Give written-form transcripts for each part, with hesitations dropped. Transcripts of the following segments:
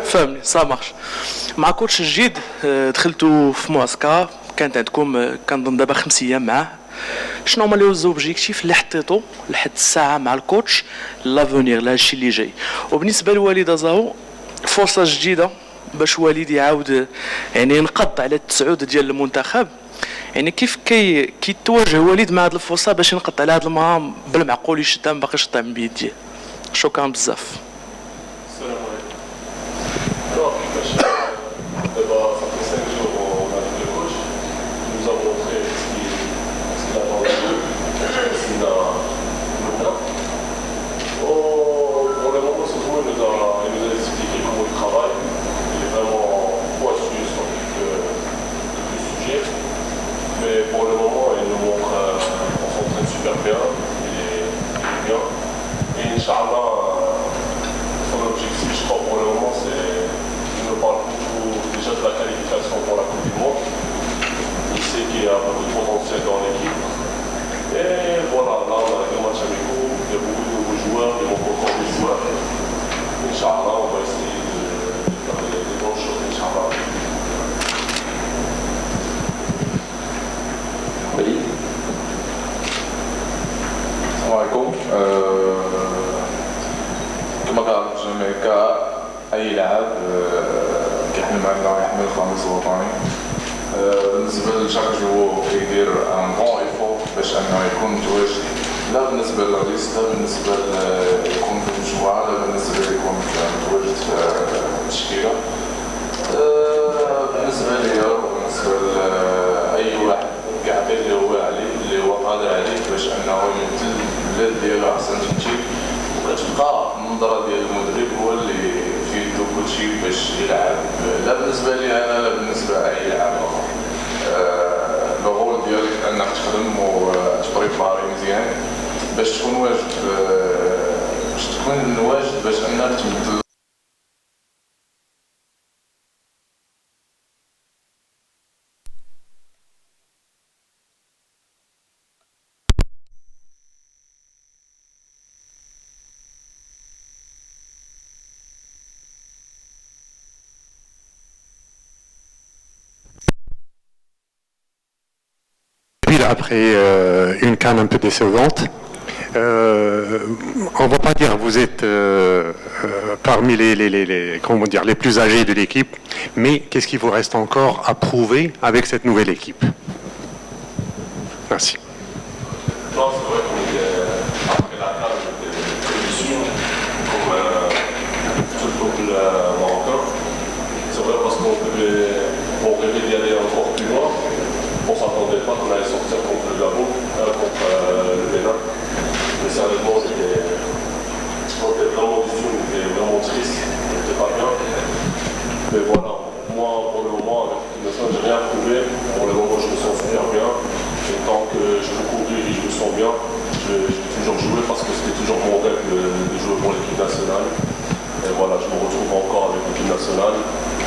فهمني سا مارش. مع كوتش جديد دخلتوا في معسكر كانت عندكم كنظن دابا 5 ايام معاه. شنو هما لي زوبجيكتيف اللي حطيتو لحد الساعه مع الكوتش لافونيغ لهادشي اللي جاي؟ وبالنسبه لوليد ازاو فرصه جديده باش وليد يعاود يعني ينقض على التسعود ديال المنتخب. يعني كيف كيتواجه وليد مع هذه الفرصه باش ينقض على هذا المهام بالمعقول يشدها ما باقيش يشدها من بيديه؟ شكرا بزاف. السلام عليكم. Alors, d'abord, ça fait 5 jours qu'on a vu le coach. Il nous a montré ce qu'il attendait de nous, ce qu'il a maintenant. Pour le moment, ce jour, il nous a expliqué comment il travaille. Il est vraiment pointu sur le sujet. Mais pour le moment, il nous montre qu'on s'entraîne super bien. Il est bien. Et Inch'Allah, son objectif, je crois, pour le moment, c'est. Il nous parle beaucoup déjà de la qualification pour la Coupe du Monde. Il sait qu'il y a beaucoup de potentiel dans l'équipe. Et voilà, là, on a 2 matchs amicaux. Il y a beaucoup de nouveaux joueurs, il manque encore des joueurs. Inch'Allah, on va essayer de faire des bonnes choses, Inch'Allah. Oui. Salam alaikum. كما قال جامايكا اي لاعب كيحمل معنا يحمل القميص الوطني. بالنسبه لشاك جو كيدير ان غون ايفور باش انه يكون متواجد، لا بالنسبه للرئيس، لا بالنسبه يكون في المجموعه، لا بالنسبه يكون متواجد في التشكيله. بالنسبه ليا وبالنسبه لاي واحد كيعطي اللي هو عليه، اللي هو قادر عليه باش انه يمثل البلاد ديالو احسن تمثيل. وكتبقى النظره ديال المدرب هو اللي في يدو كلشي باش يلعب، لا بالنسبه لي انا لا بالنسبه لاي لاعب اخر. لو رول ديالك انك تخدم وتبريباري مزيان باش تكون واجد، باش انك تمثل. Après une CAN un peu décevante, on ne va pas dire que vous êtes parmi les plus âgés de l'équipe, mais qu'est-ce qu'il vous reste encore à prouver avec cette nouvelle équipe? Merci. Non, c'est vrai qu'après la CAN, j'étais très déçu, comme tout le peuple marocain. C'est vrai parce qu'on rêvait d'y aller encore plus loin. On ne s'attendait pas qu'on allait sortir contre le Gabon, contre le Bénin. Mais sérieusement, j'étais vraiment déçu, j'étais vraiment triste, j'étais pas bien. Mais voilà, moi pour le moment, avec l'équipe nationale, j'ai rien prouvé. Pour le moment, je me sens super bien. Et tant que je peux courir et je me sens bien, je vais toujours jouer parce que c'était toujours mon rêve de jouer pour l'équipe nationale. Et voilà, je me retrouve encore avec l'équipe nationale.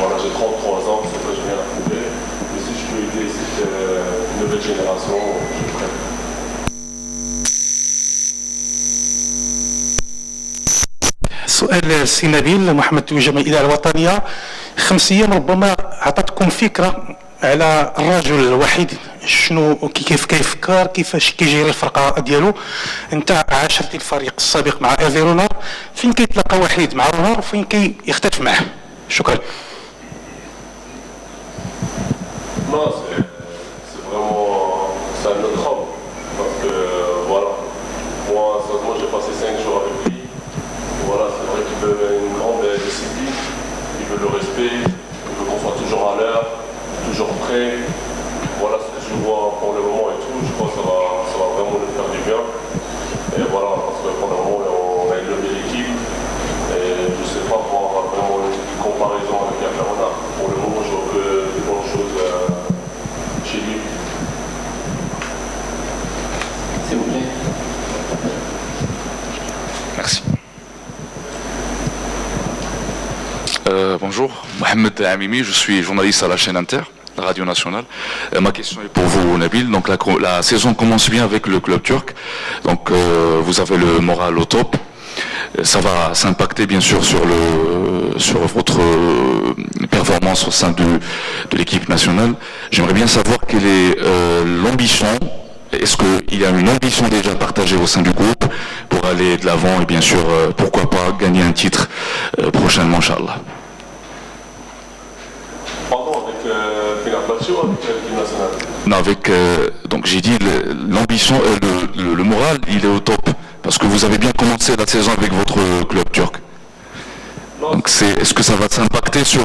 Voilà, j'ai 33 ans, c'est vrai que j'ai rien à prouver. Mais si je peux aider cette nouvelle génération, je suis prêt. سؤال السي نبيل محمد توجه الإذاعة الوطنية. 5 أيام ربما عطتكم فكرة على الرجل الوحيد شنو كيف كيفكر، كيفاش كيجيري الفرقه ديالو. انت عاشرتي الفريق السابق مع ايفيرونار، فين كيتلاقى وحيد مع رونار وفين كيختلف معه؟ شكرا. Non, c'est vraiment c'est un autre homme. Parce que voilà, moi, sérieusement, j'ai passé 5 jours avec lui. Voilà, c'est vrai qu'il veut une grande discipline, il veut le respect, il veut qu'on soit toujours à l'heure, toujours prêt. Voilà ce que je vois pour le moment et tout. Je crois que ça va vraiment nous faire du bien. Et voilà, parce que pour le moment, on a élevé l'équipe. Et je ne sais pas pour avoir vraiment une comparaison avec Yakarona. Pour le moment, je vois que des bonnes choses chez lui. S'il vous plaît. Merci. Bonjour, Mohamed Amimi, je suis journaliste à la chaîne Inter, la radio nationale. Ma question est pour vous, Nabil. Donc la saison commence bien avec le club turc. Donc vous avez le moral au top. Ça va s'impacter bien sûr sur votre performance au sein de l'équipe nationale. J'aimerais bien savoir quelle est l'ambition. Est-ce qu'il y a une ambition déjà partagée au sein du groupe pour aller de l'avant et bien sûr, pourquoi pas gagner un titre prochainement, Inch'Allah. Pardon, avec Fenerbahçe ou avec l'équipe nationale? Non, avec donc j'ai dit l'ambition, le moral, il est au top parce que vous avez bien commencé la saison avec votre club turc. Donc est-ce que ça va s'impacter sur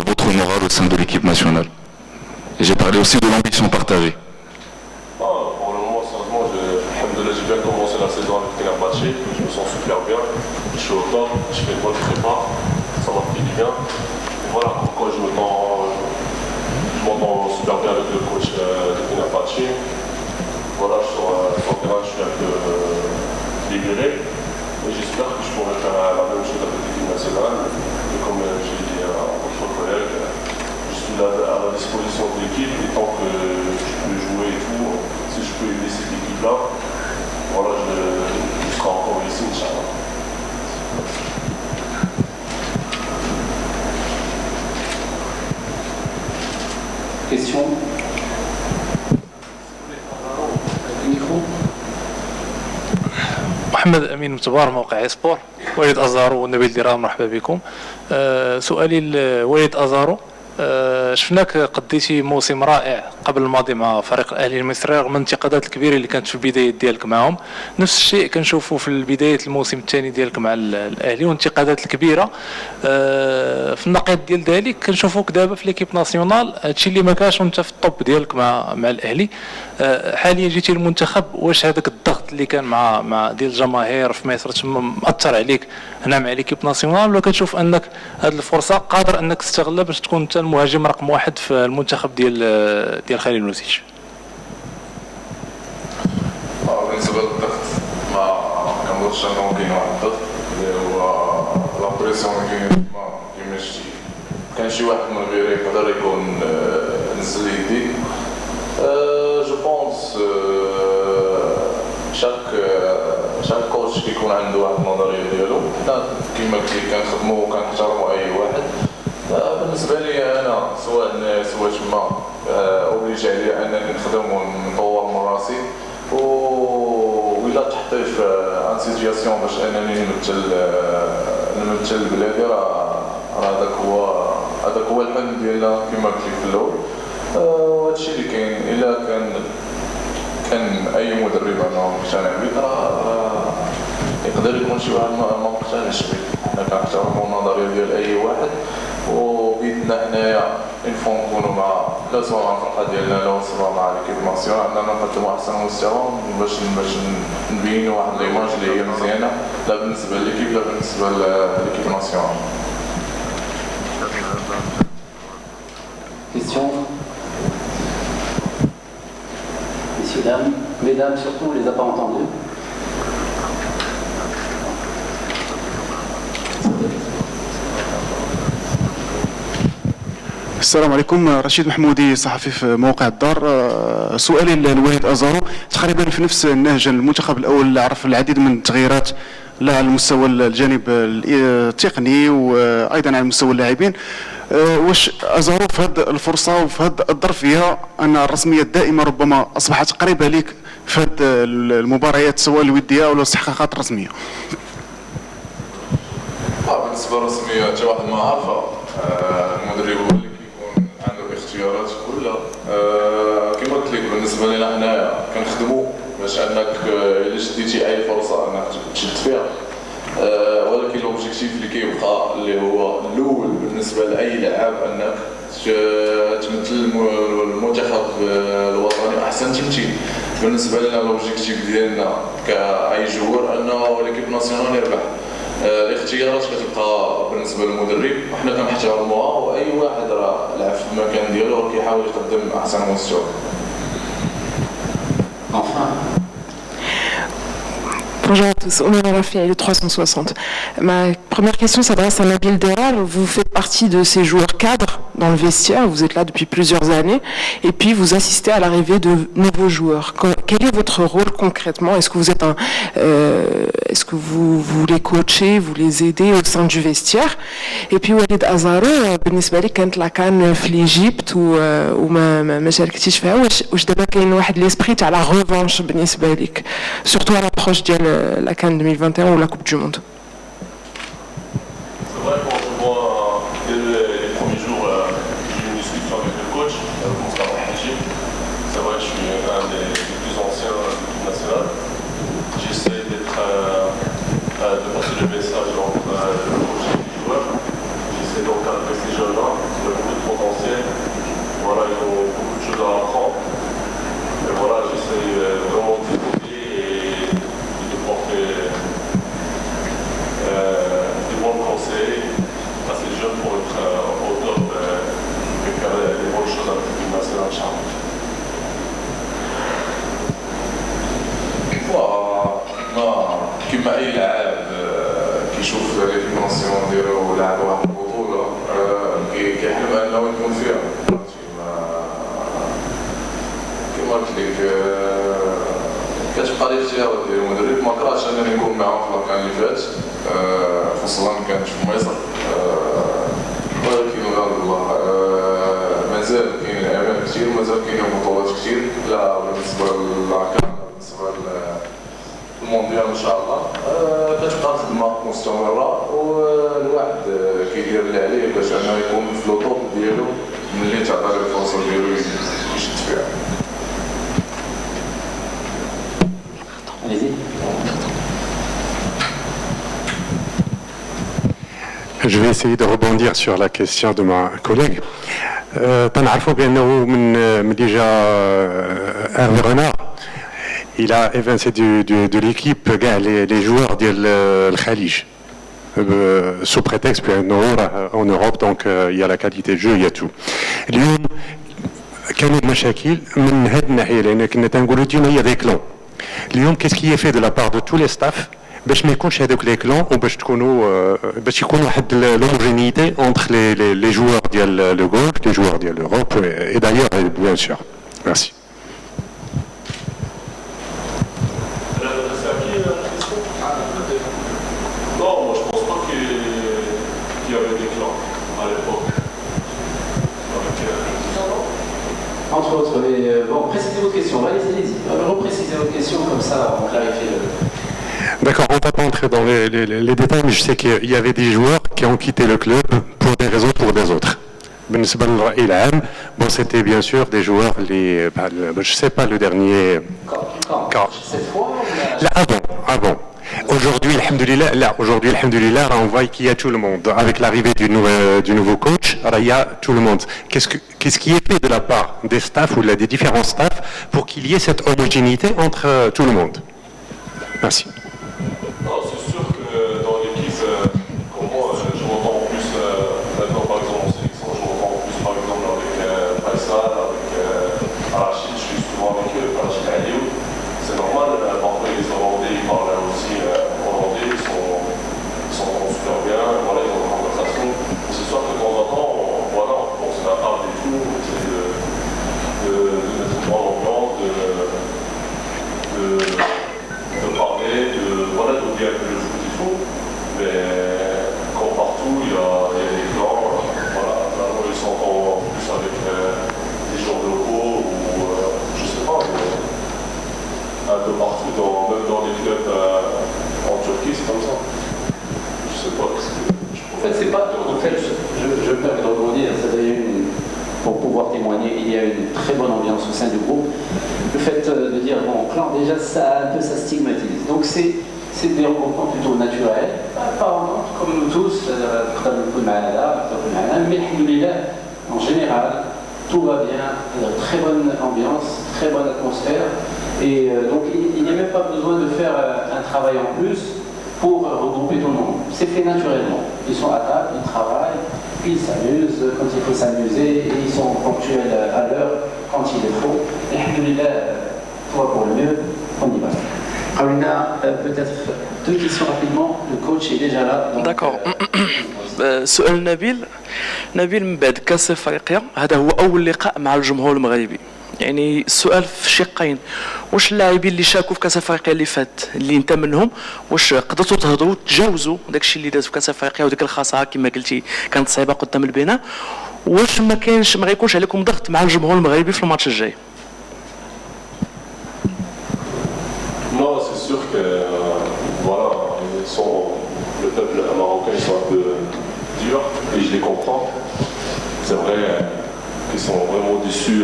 votre moral au sein de l'équipe nationale? Et j'ai parlé aussi de l'ambition partagée. Pour le moment, sérieusement, j'ai bien commencé la saison avec Fenerbahçe, je me sens super bien, je suis au top, je fais une bonne prépa, ça m'a fait du bien. Et voilà, pourquoi je m'entends super bien avec le coach de Fenerbahçe. Voilà, sur le terrain, je suis un peu libéré. Et j'espère que je pourrai faire la même chose avec l'équipe nationale. Et comme j'ai dit à votre collègue, je suis là à la disposition de l'équipe et tant que je peux jouer et tout, si je peux aider cette équipe-là, voilà, je serai encore ici, Inch'Allah. Question. Micro. محمد أمين متبار موقع سبور. وليد أزارو ونبيل ديران مرحبا بكم. سؤالي لوليد أزارو، شفناك قديتي موسم رائع قبل الماضي مع فريق الاهلي المصري رغم الانتقادات الكبيره اللي كانت في البدايات ديالك معهم. نفس الشيء كنشوفوا في بدايه الموسم الثاني ديالك مع الاهلي والانتقادات الكبيره. في النقيض ديال ذلك كنشوفوك دابا في ليكيب ناسيونال، هادشي اللي ما كانش وانت في الطوب ديالك مع الاهلي. حاليا جيتي المنتخب، واش هذاك الضغط اللي كان مع ديال الجماهير في مصر تما مأثر عليك هنا مع ليكيب ناسيونال، ولا كتشوف انك هذه الفرصه قادر انك تستغلها باش تكون انت المهاجم رقم واحد في المنتخب ديال خليل لوزيتش؟ بالنسبه للضغط ما كنظنش انه كاين واحد الضغط اللي هو لا بريسيون اللي كاين شي كان شي واحد من غيري يقدر يكون نزل يدي. جو بونس شاك كوتش كيكون عنده واحد النظريه ديالو، حنا كيما كنخدموا وكنحترموا اي واحد. بالنسبه لي انا سواء تما اوبليجي عليا انني نخدم ونطور من راسي، وإلا تحطي في ان سيتياسيون باش انني نمثل بلادي، راه هذاك هو الحلم ديالنا كما قلت لك في الاول. وهادشي اللي كاين. الا كان اي مدرب انه مقتنع بيه راه يقدر يكون شي واحد ما مقتنعش بيه. حنا كنحترموا النظريه ديال اي واحد، وبيدنا حنايا انفو نكونوا لا سوا مع الفرقه ديالنا لا سوا مع ليكيب ناسيونال، اننا نقدموا احسن مستوى باش نبينوا واحد ليماج اللي هي مزيانه لا بالنسبه لليكيب لا بالنسبه لليكيب ناسيونال. Question. Messieurs, dames. Mesdames surtout, on ne les a pas entendus. السلام عليكم، رشيد محمودي صحفي في موقع الدار. سؤالي لوليد أزارو تقريبا في نفس النهج. المنتخب الأول اللي عرف العديد من التغييرات لا على المستوى الجانب التقني وأيضا على مستوى اللاعبين. واش أزارو في هذه الفرصة وفي هذه الظرفية أن الرسمية الدائمة ربما أصبحت قريبة لك في هذه المباريات سواء الودية أو الاستحقاقات الرسمية؟ بالنسبة للرسمية حتى واحد ما عارفة. المدرب هو اللي كيكون عنده الاختيارات كلها. كما قلت لك بالنسبة لنا حنايا كنخدموا باش انك الا شديتي اي فرصة انك تشد فيها، ولكن لوبجيكتيف اللي كيبقى اللي هو الاول بالنسبة لأي لاعب انك تمثل المنتخب الوطني احسن تمثيل. بالنسبة لنا لوبجيكتيف ديالنا كأي جوار انه ليكيب ناسيونال يربح. الاختيارات كتبقى بالنسبه للمدرب وحنا كنحترموها، واي واحد راه لعب في المكان ديالو كيحاول يقدم احسن مستوى. Bonjour à tous, Oumana Rafi, le 360. Ma première question s'adresse à Nabil Deral. Vous faites partie de ces joueurs cadres dans le vestiaire, vous êtes là depuis plusieurs années, et puis vous assistez à l'arrivée de nouveaux joueurs. Quel est votre rôle concrètement? Est-ce que vous êtes est-ce que vous les coachez, vous les aidez au sein du vestiaire? Et puis Walid Azaro, بالنسبة لي كانت لا كان في ليجيبت وما شاركتيش فيها، واش دابا كاين واحد ليسبري تاع لا ريفانش بالنسبة ليك surtout à l'approche de la CAN 2021 ou la Coupe du Monde? C'est vrai, quand je vois dès les premiers jours, j'ai eu une discussion avec le coach, Moustapha Hadji. C'est vrai que je suis un des plus anciens de l'équipe nationale. J'essaie de passer le message entre le coach et les joueurs. J'essaie d'encadrer ces jeunes-là, qui ont beaucoup de potentiel. Voilà, ils ont beaucoup de choses à apprendre. Et voilà, j'essaie vraiment de développer et de porter des bons conseils à ces jeunes pour être au top et faire des bonnes choses avec l'équipe nationale de Charles. كما اي لاعب كيشوف لي فينونسيون ديالو لاعب واحد البطوله كيحلم انه يكون فيها كما قلت لك كتبقى الاختيارات ديال المدرب. ما كرهتش انني نكون معاهم في لاكان اللي فات خصوصا كانت في مصر ولكن والله الله مازال كاين اعمال كثير ومازال كاين بطولات كثير لا بالنسبه للاكان بالنسبه المونديال ان شاء الله كتبقى الخدمه مستمره والواحد كيدير اللي عليه باش انه يكون في لوطوب ديالو ملي تعطى له الفرصه ديالو يشد فيها. Je vais essayer de rebondir sur la question de ma collègue. Tanarfo Bienno, déjà Hervé Renard, il a évincé de l'équipe les joueurs de Khalij. Sous prétexte en Europe, donc il y a la qualité de jeu, il y a tout. اليوم كانوا مشاكل من هذه الناحيه لان كنا تنقولوا ديما هي دي كلون. اليوم qu'est-ce qui est fait de la part de tous les staffs باش ما يكونش هذوك لي كلون وباش تكونوا باش يكون واحد l'homogénéité entre les joueurs ديال le Golfe, les joueurs ديال l'Europe et d'ailleurs bien sûr. Merci. Entre autres, mais bon, précisez vos questions, allez-y, reprécisez vos questions, comme ça on clarifie le... D'accord, on ne va pas entrer dans les détails, mais je sais qu'il y avait des joueurs qui ont quitté le club pour des raisons pour des autres. Bon, c'était bien sûr des joueurs, je ne sais pas le dernier... Quand cette fois là, avant. Aujourd'hui, alhamdoulilah, on voit qu'il y a tout le monde. Avec l'arrivée du nouveau coach, il y a tout le monde. Qu'est-ce qui est fait de la part des staffs ou des différents staffs pour qu'il y ait cette homogénéité entre tout le monde? Merci. Non, c'est sûr que dans l'équipe, comme moi, je m'entends plus maintenant, par exemple, en sélection, je m'entends plus, par exemple, avec Faisal, avec Rachid, je suis souvent avec Rachid Aliou. C'est normal, parfois les Hollandais, ils parlent aussi hollandais, ils sont super bien, voilà, ils ont une conversation. C'est sûr que de temps en temps, voilà, on se la parle et tout, on essaie de mettre une bonne ambiance, de parler, voilà, d'oublier un peu le foot et tout. Mais comme partout, il y a des clans, voilà, là où ils sont en plus avec des joueurs locaux ou je sais pas, un peu partout, même dans les clubs en Turquie, c'est comme ça. Je sais pas. En fait, c'est pas. En fait, je me permets de rebondir. Pour pouvoir témoigner, il y a une très bonne ambiance au sein du groupe. Le fait de dire bon, clan, déjà, ça stigmatise. Donc c'est des regroupements plutôt naturels, pas comme nous tous, mais en général, tout va bien, très bonne ambiance, très bonne atmosphère. Et donc il n'y a même pas besoin de faire un travail en plus pour regrouper tout le monde. C'est fait naturellement. Ils sont à table, ils travaillent, ils s'amusent quand il faut s'amuser et ils sont ponctuels à l'heure quand il le faut. Et alhamdoulilah, tout va pour le mieux, on y va. Paulina, peut-être 2 questions rapidement. Le coach est déjà là. D'accord. سؤال نبيل من بعد كاس افريقيا هذا هو اول لقاء مع الجمهور المغربي. يعني السؤال في شقين، واش اللاعبين اللي شاركوا في كاس افريقيا اللي فات اللي انت منهم واش قدرتوا تهضروا تجاوزوا داكشي اللي داز في كاس افريقيا وديك الخساره كما قلتي كانت صعيبه قدام البناء، واش ما غيكونش عليكم ضغط مع الجمهور المغربي في الماتش الجاي؟ Non, c'est sûr que voilà, le peuple marocain ils sont un peu durs et je les comprends. C'est vrai qu'ils sont vraiment déçus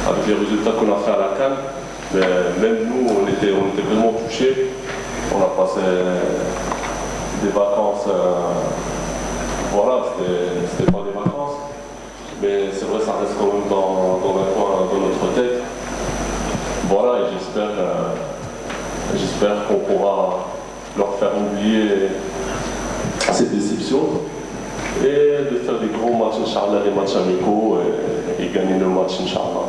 avec les résultats qu'on a fait à la CAN. Mais même nous, on était vraiment touchés. On a passé des vacances. Voilà, c'était pas des vacances. Mais c'est vrai, ça reste quand même dans un coin dans notre tête. Voilà, et j'espère qu'on pourra leur faire oublier ces déceptions et de faire des gros matchs, Inch'Allah, des matchs amicaux et gagner le match, Inch'Allah.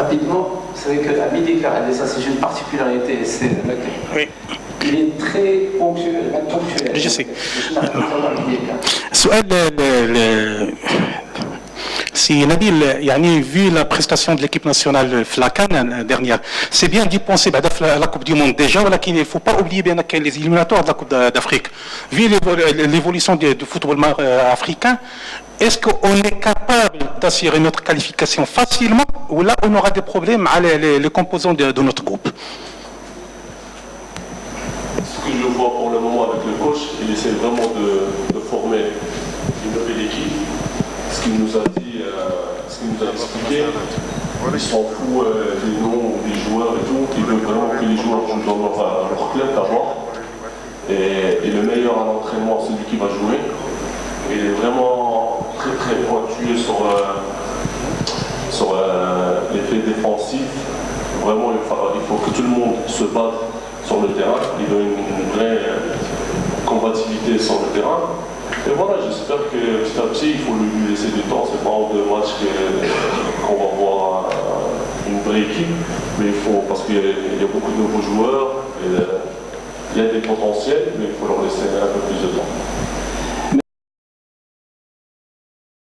Rapidement, vous savez que Abidi Karadé, ça c'est une particularité, c'est Oui. il est très ponctuel, même ponctuel. Je sais. سؤال Si Nabil, vu la prestation de l'équipe nationale de la CAN dernière, c'est bien d'y penser à la Coupe du Monde déjà, mais il ne faut pas oublier bien les éliminatoires de la Coupe d'Afrique. Vu l'évolution du football africain, est-ce qu'on est capable d'assurer notre qualification facilement ou là on aura des problèmes avec les composants de notre groupe? Ce que je vois pour le moment avec le coach, il essaie vraiment de former une nouvelle équipe. Ce qu'il nous a dit, ce qu'il nous a expliqué, il s'en fout des noms des joueurs et tout, il veut vraiment que les joueurs jouent dans leur club d'abord. Et le meilleur à l'entraînement, c'est celui qui va jouer. Il est vraiment très très pointu sur l'effet défensif. Vraiment, il faut que tout le monde se batte sur le terrain. Il donne une vraie combativité sur le terrain. Et voilà, j'espère que petit à petit, il faut lui laisser du temps. C'est pas en 2 matchs qu'on va voir une vraie équipe, mais il faut, parce qu'il y a beaucoup de nouveaux joueurs, et il y a des potentiels, mais il faut leur laisser un peu plus de temps.